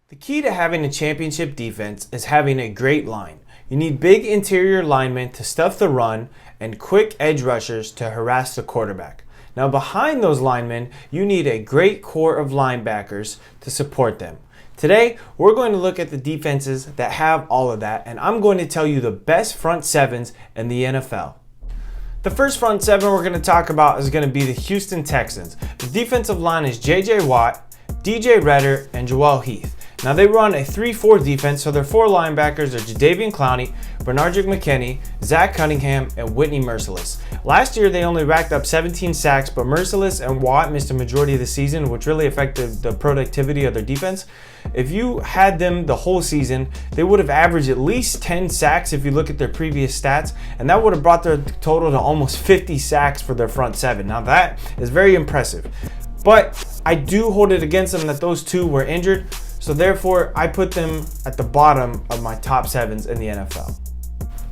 The key to having a championship defense is having a great line. You need big interior linemen to stuff the run and quick edge rushers to harass the quarterback. Now behind those linemen, you need a great core of linebackers to support them. Today, we're going to look at the defenses that have all of that, and I'm going to tell you the best front sevens in the NFL. The first front seven we're going to talk about is going to be the Houston Texans. The defensive line is J.J. Watt, DJ Redder, and Joel Heath. Now they run a 3-4 defense, so their four linebackers are Jadeveon Clowney, Bernardrick McKinney, Zach Cunningham, and Whitney Mercilus. Last year they only racked up 17 sacks, but Mercilus and Watt missed a majority of the season, which really affected the productivity of their defense. If you had them the whole season, they would have averaged at least 10 sacks if you look at their previous stats, and that would have brought their total to almost 50 sacks for their front seven. Now that is very impressive, but I do hold it against them that those two were injured. So therefore, I put them at the bottom of my top sevens in the NFL.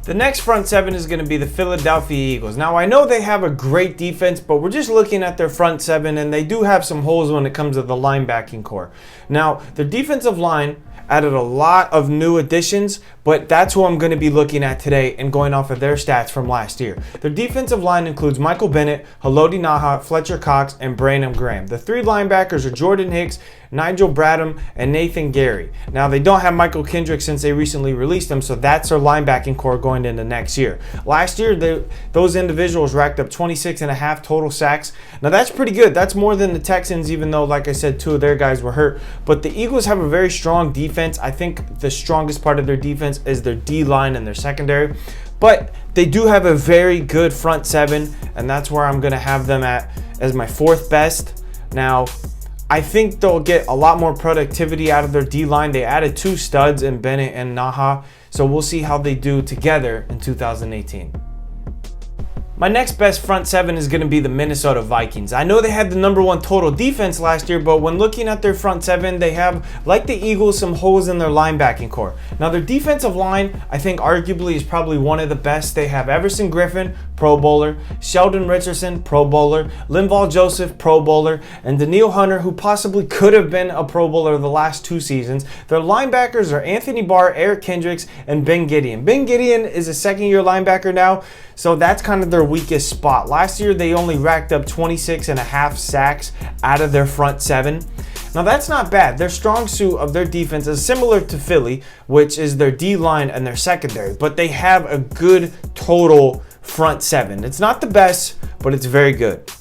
The next front seven is going to be the Philadelphia Eagles. Now, I know they have a great defense, but we're just looking at their front seven, and they do have some holes when it comes to the linebacking core. Now, their defensive line added a lot of new additions, but that's who I'm going to be looking at today and going off of their stats from last year. Their defensive line includes Michael Bennett, Haloti Naha, Fletcher Cox, and Brandon Graham. The three linebackers are Jordan Hicks, Nigel Bradham, and Nathan Gary. Now, they don't have Michael Kendrick since they recently released him, so that's their linebacking core going into next year. Last year, those individuals racked up 26.5 total sacks. Now, that's pretty good. That's more than the Texans, even though, like I said, two of their guys were hurt. But the Eagles have a very strong defense. I think the strongest part of their defense is their D-line and their secondary. But they do have a very good front seven, and that's where I'm going to have them at as my fourth best. Now, I think they'll get a lot more productivity out of their D-line. They added two studs in Bennett and Naha, so we'll see how they do together in 2018. My next best front seven is going to be the Minnesota Vikings. I know they had the #1 total defense last year, but when looking at their front seven, they have, like the Eagles, some holes in their linebacking core. Now, their defensive line, I think arguably is probably one of the best. They have Everson Griffin, Pro Bowler, Sheldon Richardson, Pro Bowler, Linval Joseph, Pro Bowler, and Danielle Hunter, who possibly could have been a Pro Bowler the last 2 seasons. Their linebackers are Anthony Barr, Eric Kendricks, and Ben Gideon. Ben Gideon is a second-year linebacker now, so that's kind of their weakest spot. Last year, they only racked up 26.5 sacks out of their front seven. Now, that's not bad. Their strong suit of their defense is similar to Philly, which is their D-line and their secondary, but they have a good total front seven. It's not the best, but it's very good.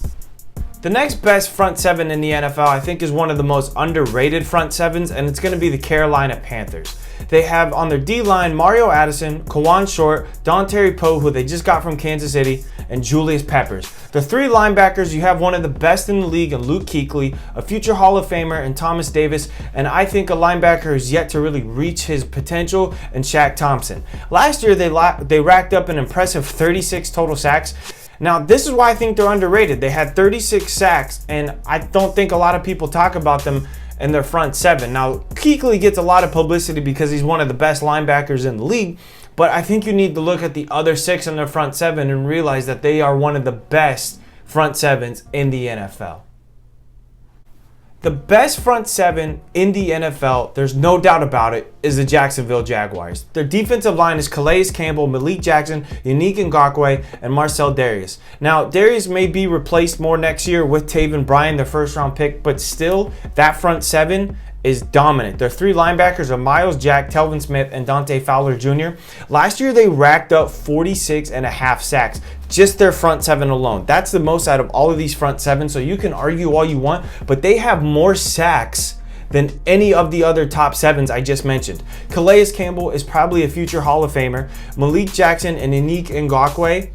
The next best front seven in the NFL, I think, is one of the most underrated front sevens, and it's going to be the Carolina Panthers. They have on their D-line Mario Addison, Kawan Short, Dontari Poe, who they just got from Kansas City, and Julius Peppers. The three linebackers, you have one of the best in the league in Luke Kuechly, a future Hall of Famer in Thomas Davis, and I think a linebacker who's yet to really reach his potential in Shaq Thompson. Last year, they racked up an impressive 36 total sacks. Now, this is why I think they're underrated. They had 36 sacks, and I don't think a lot of people talk about them in their front seven. Now, Kuechly gets a lot of publicity because he's one of the best linebackers in the league, but I think you need to look at the other 6 in their front seven and realize that they are one of the best front sevens in the NFL. The best front seven in the NFL, there's no doubt about it, is the Jacksonville Jaguars. Their defensive line is Calais Campbell, Malik Jackson, Yannick Ngakoue, and Marcel Darius. Now, Darius may be replaced more next year with Taven Bryan, their first-round pick, but still, that front seven is dominant. Their three linebackers are Miles Jack, Telvin Smith, and Dante Fowler Jr. Last year, they racked up 46.5 sacks. Just their front seven alone. That's the most out of all of these front seven, so you can argue all you want, but they have more sacks than any of the other top sevens I just mentioned. Calais Campbell is probably a future Hall of Famer. Malik Jackson and Yannick Ngakoue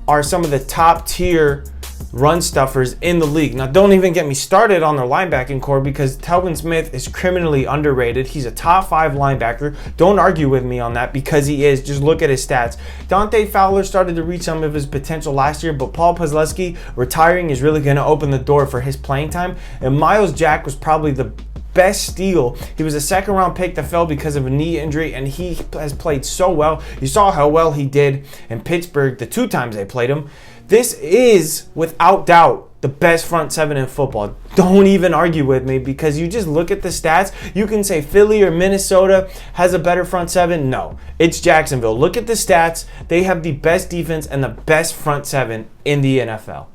are some of the top tier run stuffers in the league. Now, don't even get me started on their linebacking core because Telvin Smith is criminally underrated. He's a top 5 linebacker. Don't argue with me on that because he is. Just look at his stats. Dante Fowler started to reach some of his potential last year, but Paul Posluszky retiring is really going to open the door for his playing time. And Miles Jack was probably the best steal. He was a second-round pick that fell because of a knee injury, and he has played so well. You saw how well he did in Pittsburgh the 2 times they played him. This is, without doubt, the best front seven in football. Don't even argue with me, because you just look at the stats. You can say Philly or Minnesota has a better front seven. No, it's Jacksonville. Look at the stats. They have the best defense and the best front seven in the NFL.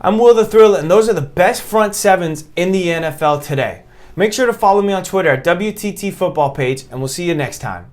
I'm Will the Thrill, and those are the best front sevens in the NFL today. Make sure to follow me on Twitter at WTT Football Page, and we'll see you next time.